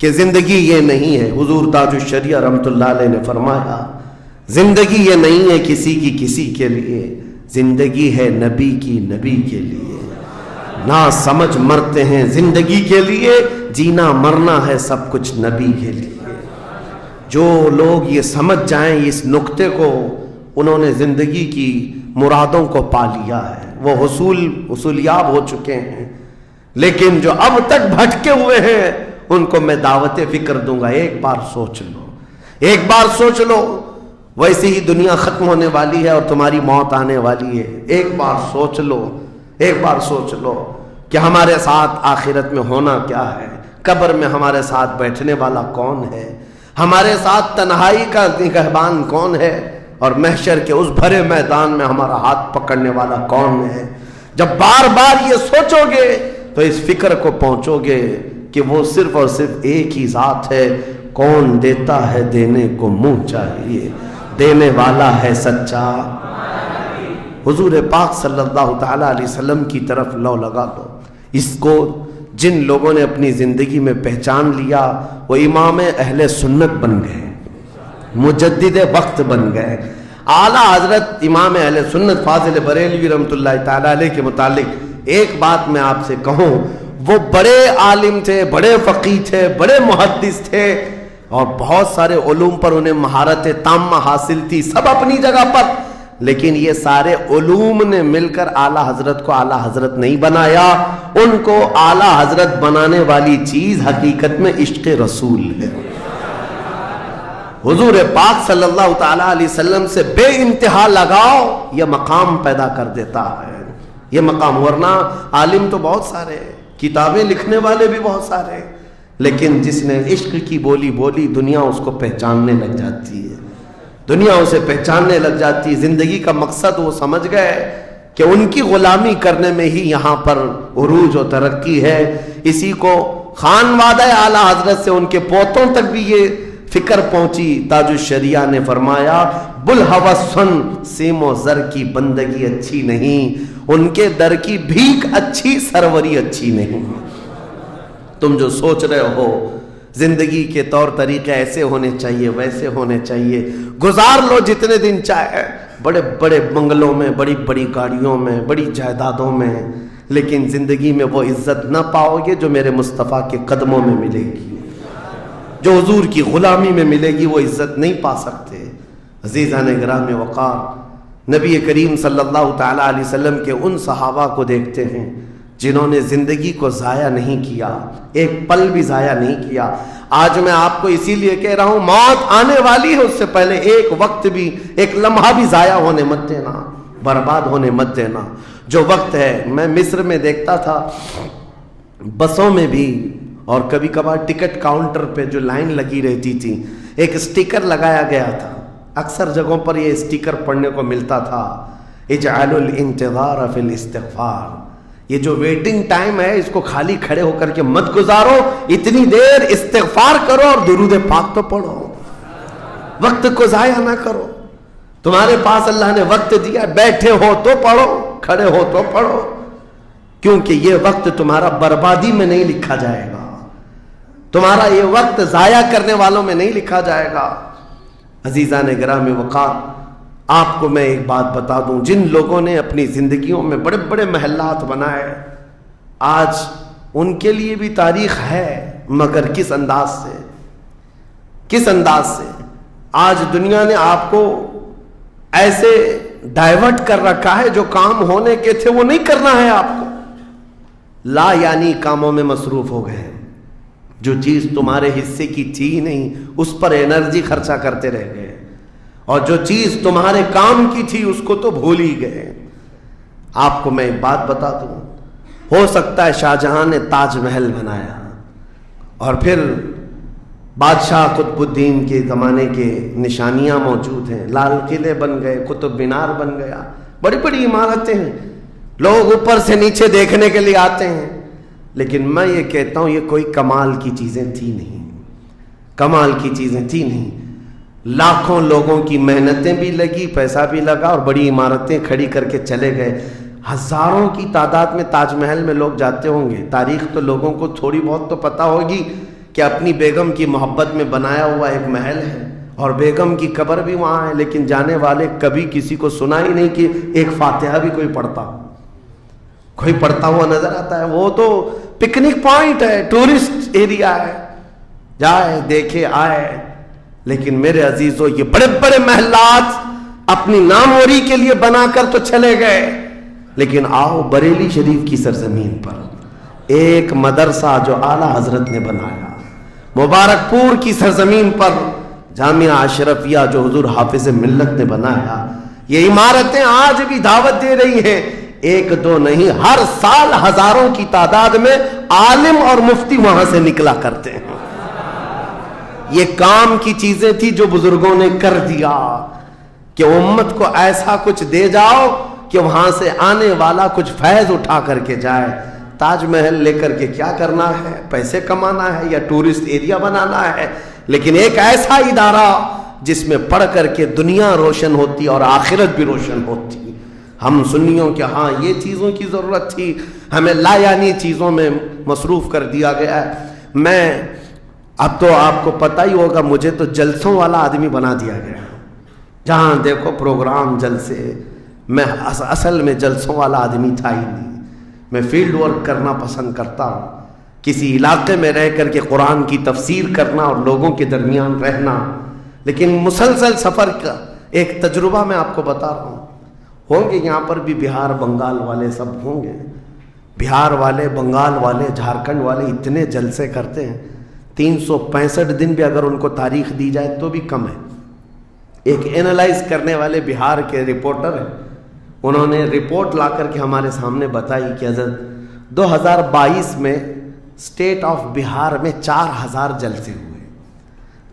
کہ زندگی یہ نہیں ہے. حضور تاج الشریعہ رحمۃ اللہ علیہ نے فرمایا زندگی یہ نہیں ہے کسی کے لیے، زندگی ہے نبی کی نبی کے لیے. نا سمجھ مرتے ہیں زندگی کے لیے، جینا مرنا ہے سب کچھ نبی کے لیے. جو لوگ یہ سمجھ جائیں اس نقطے کو، انہوں نے زندگی کی مرادوں کو پا لیا ہے، وہ حصولیاب ہو چکے ہیں. لیکن جو اب تک بھٹکے ہوئے ہیں ان کو میں دعوت فکر دوں گا. ایک بار سوچ لو، ایک بار سوچ لو، ویسے ہی دنیا ختم ہونے والی ہے اور تمہاری موت آنے والی ہے. ایک بار سوچ لو، ایک بار سوچ لو کہ ہمارے ساتھ آخرت میں ہونا کیا ہے، قبر میں ہمارے ساتھ بیٹھنے والا کون ہے، ہمارے ساتھ تنہائی کا نگہبان کون ہے، اور محشر کے اس بھرے میدان میں ہمارا ہاتھ پکڑنے والا کون ہے. جب بار بار یہ سوچو گے تو اس فکر کو پہنچو گے کہ وہ صرف اور صرف ایک ہی ذات ہے. کون دیتا ہے دینے کو منہ چاہیے، دینے والا ہے سچا. حضور پاک صلی اللہ تعالی علیہ وسلم کی طرف لو لگا دو. اس کو جن لوگوں نے اپنی زندگی میں پہچان لیا وہ امام اہل سنت بن گئے، مجدد وقت بن گئے. اعلیٰ حضرت امام اہل سنت فاضل بریلوی رحمۃ اللہ تعالی علیہ کے متعلق ایک بات میں آپ سے کہوں، وہ بڑے عالم تھے، بڑے فقیہ تھے، بڑے محدث تھے، اور بہت سارے علوم پر انہیں مہارت تامہ حاصل تھی، سب اپنی جگہ پر. لیکن یہ سارے علوم نے مل کر اعلیٰ حضرت کو اعلیٰ حضرت نہیں بنایا. ان کو اعلیٰ حضرت بنانے والی چیز حقیقت میں عشق رسول ہے. حضور پاک صلی اللہ تعالی علیہ وسلم سے بے انتہا لگاؤ یہ مقام پیدا کر دیتا ہے، یہ مقام. ورنہ عالم تو بہت سارے، کتابیں لکھنے والے بھی بہت سارے، لیکن جس نے عشق کی بولی بولی دنیا اس کو پہچاننے لگ جاتی ہے، دنیا اسے پہچاننے لگ جاتی ہے. زندگی کا مقصد وہ سمجھ گئے کہ ان کی غلامی کرنے میں ہی یہاں پر عروج و ترقی ہے. اسی کو خانوادہ اعلیٰ حضرت سے ان کے پوتوں تک بھی یہ فکر پہنچی. تاج الشریعہ نے فرمایا بلہوسن سیم و زر کی بندگی اچھی نہیں، ان کے در کی بھیک اچھی، سروری اچھی نہیں. تم جو سوچ رہے ہو زندگی کے طور طریقے ایسے ہونے چاہیے، ویسے ہونے چاہیے، گزار لو جتنے دن چاہے، بڑے بڑے بنگلوں میں، بڑی بڑی گاڑیوں میں، بڑی جائیدادوں میں، لیکن زندگی میں وہ عزت نہ پاؤ گے جو میرے مصطفیٰ کے قدموں میں ملے گی، جو حضور کی غلامی میں ملے گی وہ عزت نہیں پا سکتے. عزیزان گرامی وقار، نبی کریم صلی اللہ تعالی علیہ وسلم کے ان صحابہ کو دیکھتے ہیں جنہوں نے زندگی کو ضائع نہیں کیا، ایک پل بھی ضائع نہیں کیا. آج میں آپ کو اسی لیے کہہ رہا ہوں موت آنے والی ہے، اس سے پہلے ایک وقت بھی، ایک لمحہ بھی ضائع ہونے مت دینا، برباد ہونے مت دینا. جو وقت ہے، میں مصر میں دیکھتا تھا بسوں میں بھی، اور کبھی کبھار ٹکٹ کاؤنٹر پہ جو لائن لگی رہتی تھی ایک اسٹیکر لگایا گیا تھا. اکثر جگہوں پر یہ اسٹیکر پڑھنے کو ملتا تھا، اجعلوا الانتظار فی الاستغفار. یہ جو ویٹنگ ٹائم ہے اس کو خالی کھڑے ہو کر کے مت گزارو، اتنی دیر استغفار کرو اور درود پاک تو پڑھو، وقت کو ضائع نہ کرو. تمہارے پاس اللہ نے وقت دیا، بیٹھے ہو تو پڑھو، کھڑے ہو تو پڑھو، کیونکہ یہ وقت تمہارا بربادی میں نہیں لکھا جائے گا، تمہارا یہ وقت ضائع کرنے والوں میں نہیں لکھا جائے گا. عزیزان گرامی وقار، آپ کو میں ایک بات بتا دوں، جن لوگوں نے اپنی زندگیوں میں بڑے بڑے محلات بنائے، آج ان کے لیے بھی تاریخ ہے، مگر کس انداز سے، کس انداز سے. آج دنیا نے آپ کو ایسے ڈائیورٹ کر رکھا ہے، جو کام ہونے کے تھے وہ نہیں کرنا ہے آپ کو، لا یعنی کاموں میں مصروف ہو گئے. جو چیز تمہارے حصے کی تھی نہیں اس پر انرجی خرچہ کرتے رہ گئے، اور جو چیز تمہارے کام کی تھی اس کو تو بھول ہی گئے. آپ کو میں ایک بات بتا دوں، ہو سکتا ہے شاہ جہاں نے تاج محل بنایا، اور پھر بادشاہ قطب الدین کے زمانے کے نشانیاں موجود ہیں، لال قلعے بن گئے، قطب مینار بن گیا، بڑی بڑی عمارتیں ہیں، لوگ اوپر سے نیچے دیکھنے کے لیے آتے ہیں. لیکن میں یہ کہتا ہوں یہ کوئی کمال کی چیزیں تھی نہیں، کمال کی چیزیں تھی نہیں. لاکھوں لوگوں کی محنتیں بھی لگی، پیسہ بھی لگا، اور بڑی عمارتیں کھڑی کر کے چلے گئے. ہزاروں کی تعداد میں تاج محل میں لوگ جاتے ہوں گے. تاریخ تو لوگوں کو تھوڑی بہت تو پتہ ہوگی کہ اپنی بیگم کی محبت میں بنایا ہوا ایک محل ہے اور بیگم کی قبر بھی وہاں ہے، لیکن جانے والے کبھی کسی کو سنا ہی نہیں کہ ایک فاتحہ بھی کوئی پڑھتا ہوا نظر آتا ہے۔ وہ تو پکنک پوائنٹ ہے، ٹورسٹ ایریا ہے، جائے دیکھے آئے۔ لیکن میرے عزیزو، یہ بڑے بڑے محلات اپنی ناموری کے لیے بنا کر تو چلے گئے، لیکن آؤ بریلی شریف کی سرزمین پر ایک مدرسہ جو اعلیٰ حضرت نے بنایا، مبارک پور کی سرزمین پر جامعہ اشرفیہ جو حضور حافظ ملت نے بنایا، یہ عمارتیں آج بھی دعوت دے رہی ہیں۔ ایک دو نہیں، ہر سال ہزاروں کی تعداد میں عالم اور مفتی وہاں سے نکلا کرتے ہیں۔ یہ کام کی چیزیں تھی جو بزرگوں نے کر دیا کہ امت کو ایسا کچھ دے جاؤ کہ وہاں سے آنے والا کچھ فیض اٹھا کر کے جائے۔ تاج محل لے کر کے کیا کرنا ہے؟ پیسے کمانا ہے یا ٹورسٹ ایریا بنانا ہے؟ لیکن ایک ایسا ادارہ جس میں پڑھ کر کے دنیا روشن ہوتی اور آخرت بھی روشن ہوتی۔ ہم سنیوں کے ہاں یہ چیزوں کی ضرورت تھی، ہمیں لا یعنی چیزوں میں مصروف کر دیا گیا ہے۔ اب تو آپ کو پتہ ہی ہوگا، مجھے تو جلسوں والا آدمی بنا دیا گیا، جہاں دیکھو پروگرام جلسے۔ میں اصل میں جلسوں والا آدمی تھا ہی نہیں، میں فیلڈ ورک کرنا پسند کرتا ہوں، کسی علاقے میں رہ کر کے قرآن کی تفسیر کرنا اور لوگوں کے درمیان رہنا۔ لیکن مسلسل سفر کا ایک تجربہ میں آپ کو بتا رہا ہوں۔ ہوں گے یہاں پر بھی بہار بنگال والے، سب ہوں گے، بہار والے، بنگال والے، جھارکھنڈ والے اتنے جلسے کرتے ہیں، 365 دن بھی اگر ان کو تاریخ دی جائے تو بھی کم ہے۔ ایک اینالائز کرنے والے بہار کے رپورٹر ہیں، انہوں نے رپورٹ لا کر کے ہمارے سامنے بتائی کہ حضرت 2022 میں اسٹیٹ آف بہار میں 4000 جلسے ہوئے،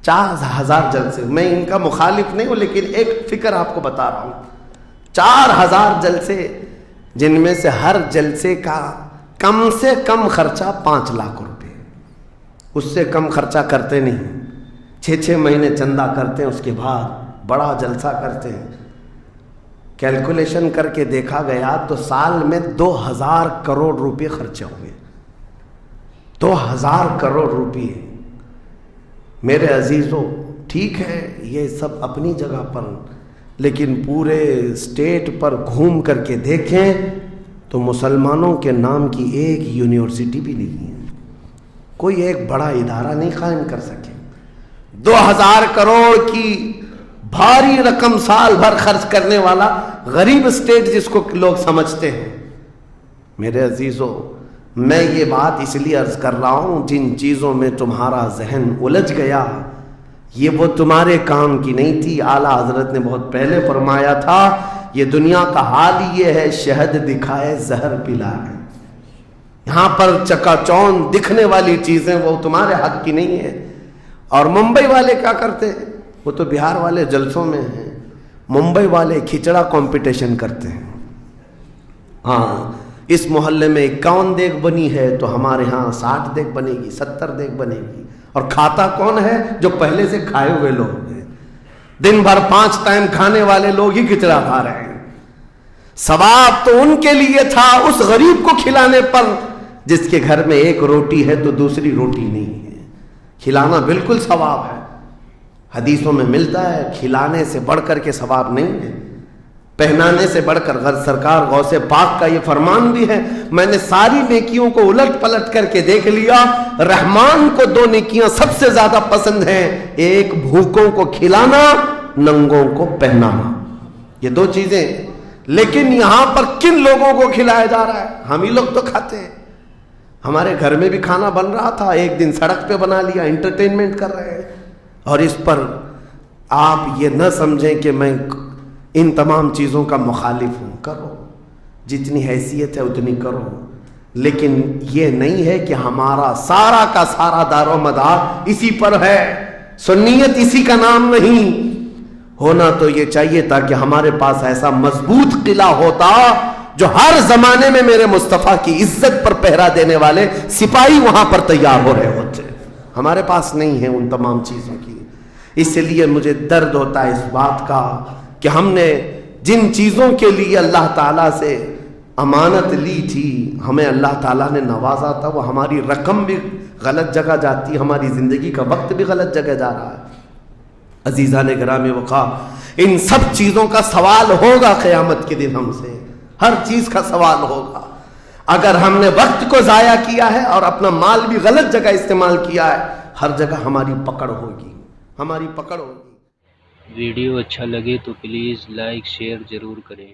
4000 جلسے۔ میں ان کا مخالف نہیں ہوں، لیکن ایک فکر آپ کو بتا رہا ہوں، 4000 جلسے، جن میں سے ہر جلسے کا کم سے کم خرچہ 5 لاکھ روپے، اس سے کم خرچہ کرتے نہیں۔ 6 مہینے چندہ کرتے ہیں، اس کے بعد بڑا جلسہ کرتے ہیں۔ کیلکولیشن کر کے دیکھا گیا تو سال میں 2000 کروڑ روپے خرچے ہوئے، 2000 کروڑ روپے۔ میرے عزیزو، ٹھیک ہے یہ سب اپنی جگہ پر، لیکن پورے اسٹیٹ پر گھوم کر کے دیکھیں تو مسلمانوں کے نام کی ایک یونیورسٹی بھی نہیں ہے، کوئی ایک بڑا ادارہ نہیں قائم کر سکے۔ 2000 کروڑ کی بھاری رقم سال بھر خرچ کرنے والا غریب اسٹیٹ جس کو لوگ سمجھتے ہیں۔ میرے عزیزو، میں یہ بات اس لیے عرض کر رہا ہوں، جن چیزوں میں تمہارا ذہن الجھ گیا یہ وہ تمہارے کام کی نہیں تھی۔ اعلیٰ حضرت نے بہت پہلے فرمایا تھا، یہ دنیا کا حال یہ ہے، شہد دکھائے زہر پلائے۔ یہاں پر چکا چوند دکھنے والی چیزیں وہ تمہارے حق کی نہیں ہے۔ اور ممبئی والے کیا کرتے ہیں؟ وہ تو بہار والے جلسوں میں ہیں، ممبئی والے کھچڑا کمپٹیشن کرتے ہیں۔ ہاں، اس محلے میں 51 دیگ بنی ہے تو ہمارے ہاں 60 دیگ بنے گی، 70 دیگ بنے گی۔ اور کھاتا کون ہے؟ جو پہلے سے کھائے ہوئے لوگ ہیں، دن بھر 5 ٹائم کھانے والے لوگ ہی کھچڑا کھا رہے ہیں۔ ثواب تو ان کے لیے تھا اس غریب کو کھلانے پر جس کے گھر میں ایک روٹی ہے تو دوسری روٹی نہیں ہے۔ کھلانا بالکل ثواب ہے، حدیثوں میں ملتا ہے، کھلانے سے بڑھ کر کے ثواب نہیں ہے، پہنانے سے بڑھ کر۔ سرکار غوث پاک کا یہ فرمان بھی ہے، میں نے ساری نیکیوں کو الٹ پلٹ کر کے دیکھ لیا، رحمان کو 2 نیکیاں سب سے زیادہ پسند ہیں، ایک بھوکوں کو کھلانا، ننگوں کو پہنانا، یہ 2 چیزیں۔ لیکن یہاں پر کن لوگوں کو کھلایا جا رہا ہے؟ ہم ہی لوگ تو کھاتے ہیں۔ ہمارے گھر میں بھی کھانا بن رہا تھا، ایک دن سڑک پہ بنا لیا، انٹرٹینمنٹ کر رہے ہیں۔ اور اس پر آپ یہ نہ سمجھیں کہ میں ان تمام چیزوں کا مخالف ہوں، کرو جتنی حیثیت ہے اتنی کرو، لیکن یہ نہیں ہے کہ ہمارا سارا کا سارا دار و مدار اسی پر ہے۔ سنیت اسی کا نام نہیں ہونا تو یہ چاہیے تھا کہ ہمارے پاس ایسا مضبوط قلعہ ہوتا جو ہر زمانے میں میرے مصطفیٰ کی عزت پر پہرا دینے والے سپاہی وہاں پر تیار ہو رہے ہوتے۔ ہمارے پاس نہیں ہے ان تمام چیزوں کی، اس لیے مجھے درد ہوتا ہے اس بات کا کہ ہم نے جن چیزوں کے لیے اللہ تعالیٰ سے امانت لی تھی، ہمیں اللہ تعالیٰ نے نوازا تھا، وہ ہماری رقم بھی غلط جگہ جاتی، ہماری زندگی کا وقت بھی غلط جگہ جا رہا ہے۔ عزیزان گرامی وقار، ان سب چیزوں کا سوال ہوگا قیامت کے دن ہم سے، ہر چیز کا سوال ہوگا۔ اگر ہم نے وقت کو ضائع کیا ہے اور اپنا مال بھی غلط جگہ استعمال کیا ہے، ہر جگہ ہماری پکڑ ہوگی، ہماری پکڑ ہوگی۔ ویڈیو اچھا لگے تو پلیز لائک شیئر ضرور کریں۔